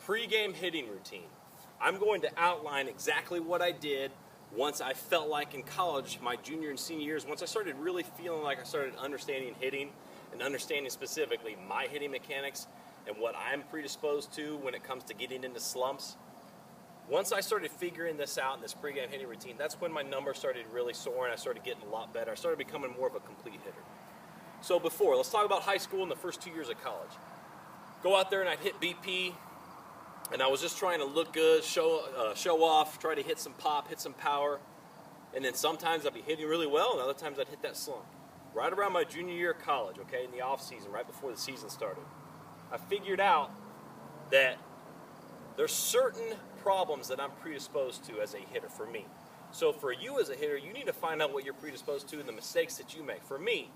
Pre-game hitting routine. I'm going to outline exactly what I did once I felt like in college, my junior and senior years, once I started really feeling like I started understanding hitting and understanding specifically my hitting mechanics and what I'm predisposed to when it comes to getting into slumps. Once I started figuring this out in this pregame hitting routine, that's when my numbers started really soaring. I started getting a lot better. I started becoming more of a complete hitter. So let's talk about high school and the first 2 years of college. Go out there and I'd hit BP, and I was just trying to look good, show off, try to hit some pop, hit some power, and then sometimes I'd be hitting really well, and other times I'd hit that slump. Right around my junior year of college, okay, in the off season, right before the season started, I figured out that there's certain problems that I'm predisposed to as a hitter for me. So for you as a hitter, you need to find out what you're predisposed to and the mistakes that you make. For me,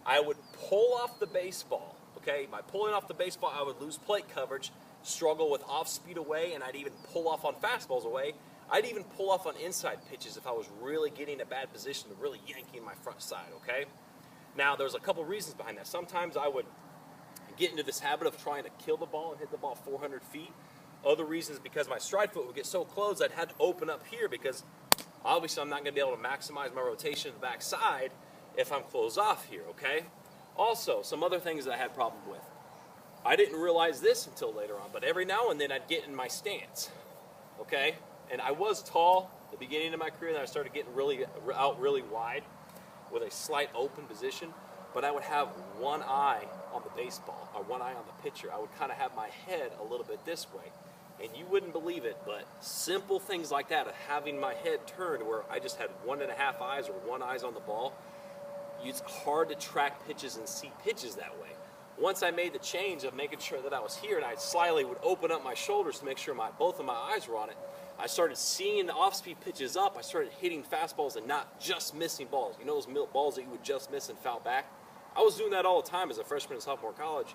I would pull off the baseball, okay? By pulling off the baseball, I would lose plate coverage, struggle with off-speed away, and I'd even pull off on fastballs away. I'd even pull off on inside pitches if I was really getting a bad position, really yanking my front side, okay? Now, there's a couple reasons behind that. Sometimes I would get into this habit of trying to kill the ball and hit the ball 400 feet. Other reasons because my stride foot would get so close I'd have to open up here because obviously I'm not going to be able to maximize my rotation to the backside if I'm closed off here, okay? Also, some other things that I had problem with. I didn't realize this until later on, but every now and then I'd get in my stance, okay? And I was tall at the beginning of my career, then I started getting really wide with a slight open position, but I would have one eye on the baseball, or one eye on the pitcher. I would kind of have my head a little bit this way. And you wouldn't believe it, but simple things like that of having my head turned where I just had 1.5 eyes or one eye's on the ball, it's hard to track pitches and see pitches that way. Once I made the change of making sure that I was here and I slyly would open up my shoulders to make sure both of my eyes were on it, I started seeing the off-speed pitches up. I started hitting fastballs and not just missing balls. You know those balls that you would just miss and foul back? I was doing that all the time as a freshman and sophomore in college.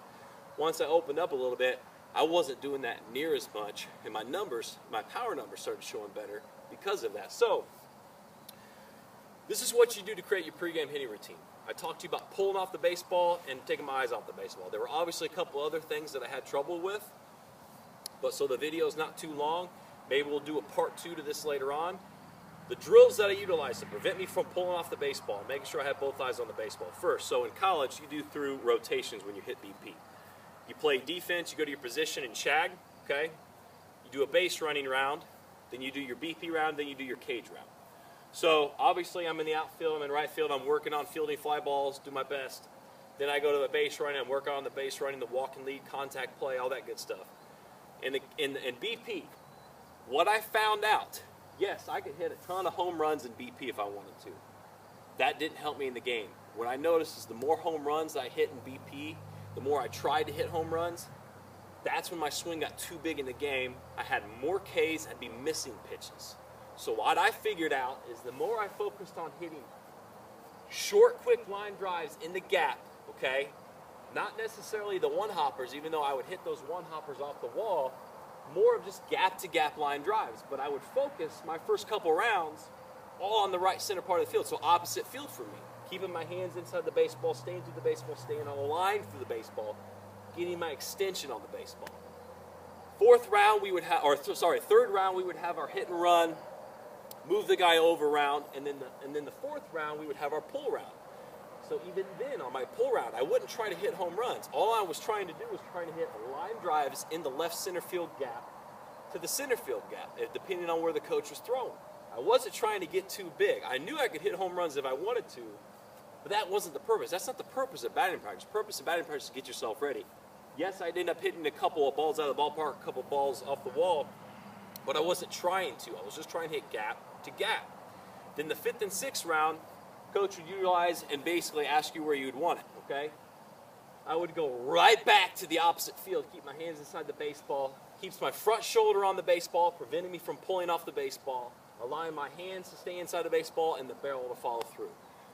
Once I opened up a little bit, I wasn't doing that near as much, and my power numbers started showing better because of that. So, this is what you do to create your pregame hitting routine. I talked to you about pulling off the baseball and taking my eyes off the baseball. There were obviously a couple other things that I had trouble with, but so the video is not too long. Maybe we'll do a part 2 to this later on. The drills that I utilize to prevent me from pulling off the baseball and making sure I have both eyes on the baseball. First, so in college, you do through rotations when you hit BP. You play defense, you go to your position and shag, okay? You do a base running round, then you do your BP round, then you do your cage round. So obviously I'm in the outfield, I'm in right field, I'm working on fielding fly balls, do my best. Then I go to the base running, I'm working on the base running, the walk and lead, contact play, all that good stuff. In BP, what I found out, yes, I could hit a ton of home runs in BP if I wanted to. That didn't help me in the game. What I noticed is the more home runs I hit in BP, the more I tried to hit home runs, that's when my swing got too big in the game. I had more Ks, I'd be missing pitches. So what I figured out is the more I focused on hitting short, quick line drives in the gap, okay, not necessarily the one-hoppers, even though I would hit those one-hoppers off the wall, more of just gap-to-gap line drives. But I would focus my first couple rounds all on the right center part of the field, so opposite field for me. Keeping my hands inside the baseball, staying through the baseball, staying on the line through the baseball, getting my extension on the baseball. Third round, we would have our hit and run, move the guy over round, and then the fourth round, we would have our pull round. So even then, on my pull round, I wouldn't try to hit home runs. All I was trying to do was trying to hit line drives in the left center field gap to the center field gap, depending on where the coach was throwing. I wasn't trying to get too big. I knew I could hit home runs if I wanted to, but that wasn't the purpose. That's not the purpose of batting practice. The purpose of batting practice is to get yourself ready. Yes, I'd end up hitting a couple of balls out of the ballpark, a couple of balls off the wall, but I wasn't trying to. I was just trying to hit gap to gap. Then the 5th and 6th round, coach would utilize and basically ask you where you would want it, okay? I would go right back to the opposite field, keep my hands inside the baseball, keeps my front shoulder on the baseball, preventing me from pulling off the baseball, allowing my hands to stay inside the baseball and the barrel to follow through.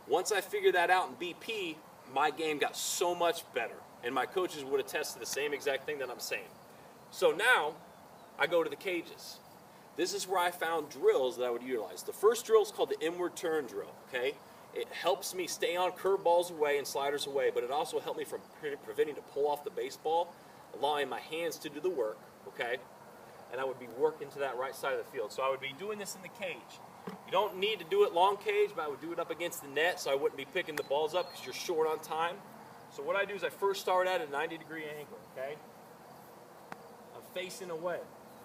Once I figured that out in BP, my game got so much better, and my coaches would attest to the same exact thing that I'm saying. So now, I go to the cages. This is where I found drills that I would utilize. The first drill is called the inward turn drill, okay? It helps me stay on curveballs away and sliders away, but it also helped me from preventing to pull off the baseball, allowing my hands to do the work, okay? and I would be working to that right side of the field. So I would be doing this in the cage. You don't need to do it long cage, but I would do it up against the net so I wouldn't be picking the balls up because you're short on time. So what I do is I first start at a 90-degree angle, okay? I'm facing away.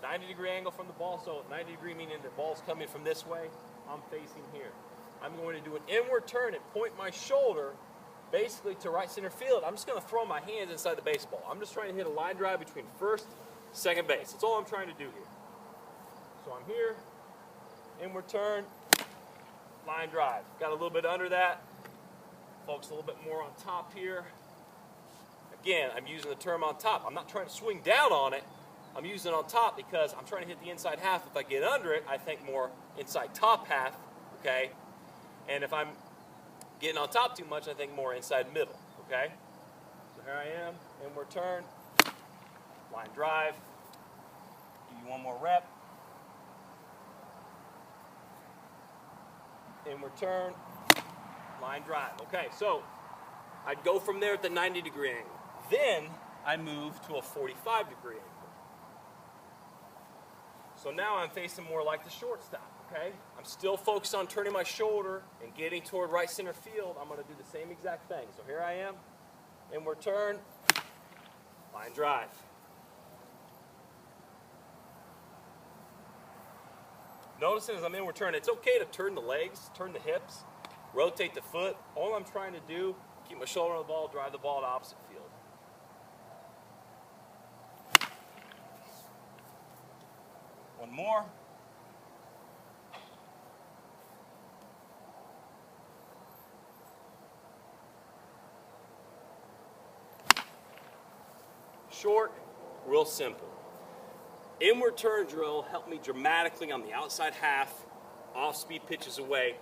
90-degree angle from the ball, so 90-degree meaning the ball's coming from this way. I'm facing here. I'm going to do an inward turn and point my shoulder basically to right center field. I'm just going to throw my hands inside the baseball. I'm just trying to hit a line drive between first and second base. That's all I'm trying to do here. So I'm here, inward turn, line drive. Got a little bit under that. Focus a little bit more on top here. Again, I'm using the term on top. I'm not trying to swing down on it. I'm using it on top because I'm trying to hit the inside half. If I get under it, I think more inside top half, okay? And if I'm getting on top too much, I think more inside middle, okay? So here I am, inward turn, line drive. Do you one more rep. Inward turn, line drive. Okay, so I'd go from there at the 90-degree angle. Then I move to a 45-degree angle. So now I'm facing more like the shortstop, okay? I'm still focused on turning my shoulder and getting toward right center field. I'm going to do the same exact thing. So here I am, inward turn, line drive. Notice as I'm inward turn, it's okay to turn the legs, turn the hips, rotate the foot. All I'm trying to do, keep my shoulder on the ball, drive the ball to opposite field. One more. Short, real simple. Inward turn drill helped me dramatically on the outside half, off-speed pitches away.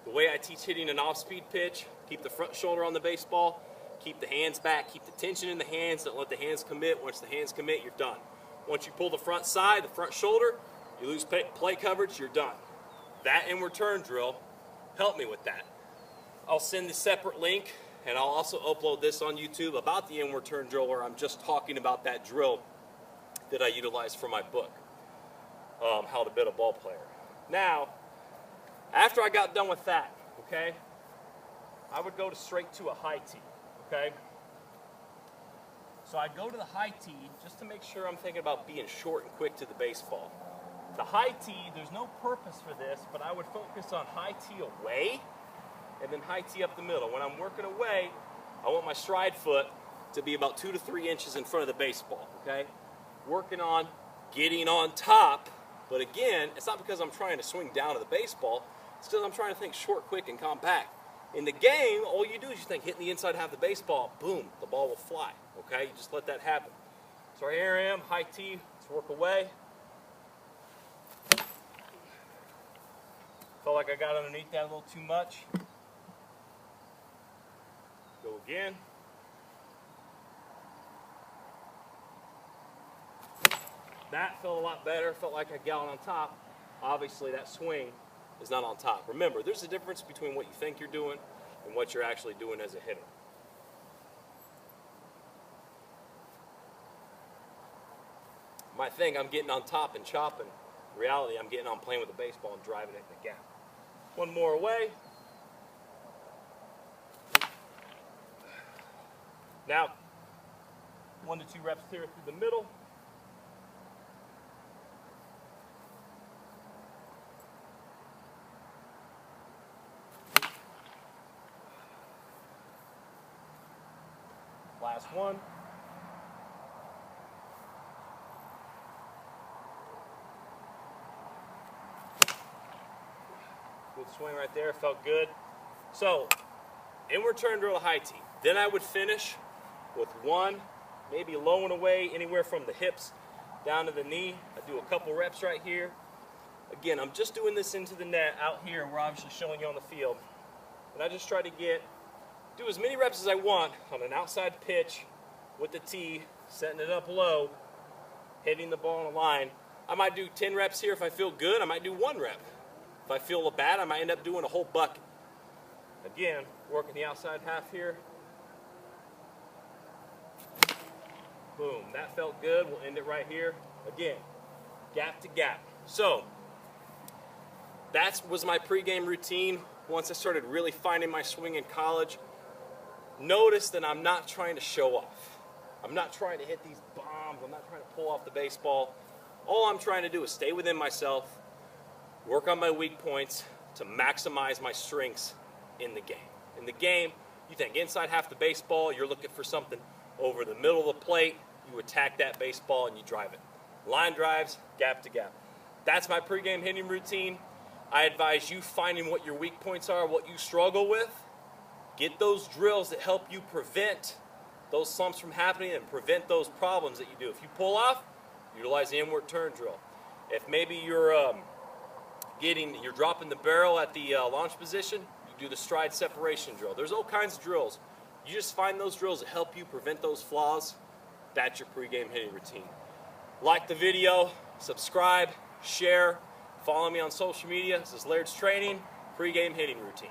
The way I teach hitting an off-speed pitch, keep the front shoulder on the baseball, keep the hands back, keep the tension in the hands, don't let the hands commit. Once the hands commit, you're done. Once you pull the front side, the front shoulder, you lose play coverage, you're done. That inward turn drill helped me with that. I'll send a separate link, and I'll also upload this on YouTube about the inward turn drill where I'm just talking about that drill that I utilized for my book, How to Build a Ball Player. Now, after I got done with that, okay, I would go straight to a high tee, okay? So I'd go to the high tee just to make sure I'm thinking about being short and quick to the baseball. The high tee, there's no purpose for this, but I would focus on high tee away and then high tee up the middle. When I'm working away, I want my stride foot to be about 2 to 3 inches in front of the baseball, okay? Working on getting on top, but again, it's not because I'm trying to swing down to the baseball, it's because I'm trying to think short, quick, and compact. In the game, all you do is you think hitting the inside half of the baseball, boom, the ball will fly, okay? You just let that happen. So here I am, high tee, let's work away. Felt like I got underneath that a little too much. Go again. That felt a lot better, felt like I got on top. Obviously that swing is not on top. Remember, there's a difference between what you think you're doing and what you're actually doing as a hitter. You might think I'm getting on top and chopping. In reality, I'm getting on playing with the baseball and driving it in the gap. One more away. Now, 1 to 2 reps here through the middle. Last one. Good swing right there, felt good. So, inward turn drill, high tee. Then I would finish with one, maybe low and away, anywhere from the hips down to the knee. I do a couple reps right here. Again, I'm just doing this into the net out here. We're obviously showing you on the field. And I just try to do as many reps as I want on an outside pitch with the tee, setting it up low, hitting the ball on the line. I might do 10 reps here if I feel good. I might do 1 rep. If I feel bad, I might end up doing a whole bucket. Again, working the outside half here. Boom, that felt good. We'll end it right here. Again, gap to gap. So that was my pregame routine. Once I started really finding my swing in college, notice that I'm not trying to show off. I'm not trying to hit these bombs. I'm not trying to pull off the baseball. All I'm trying to do is stay within myself, work on my weak points to maximize my strengths in the game. In the game, you think inside half the baseball, you're looking for something over the middle of the plate, you attack that baseball and you drive it. Line drives, gap to gap. That's my pregame hitting routine. I advise you finding what your weak points are, what you struggle with. Get those drills that help you prevent those slumps from happening and prevent those problems that you do. If you pull off, utilize the inward turn drill. If maybe you're dropping the barrel at the launch position, you do the stride separation drill. There's all kinds of drills. You just find those drills that help you prevent those flaws. That's your pregame hitting routine. Like the video, subscribe, share, follow me on social media. This is Laird's Training, pregame hitting routine.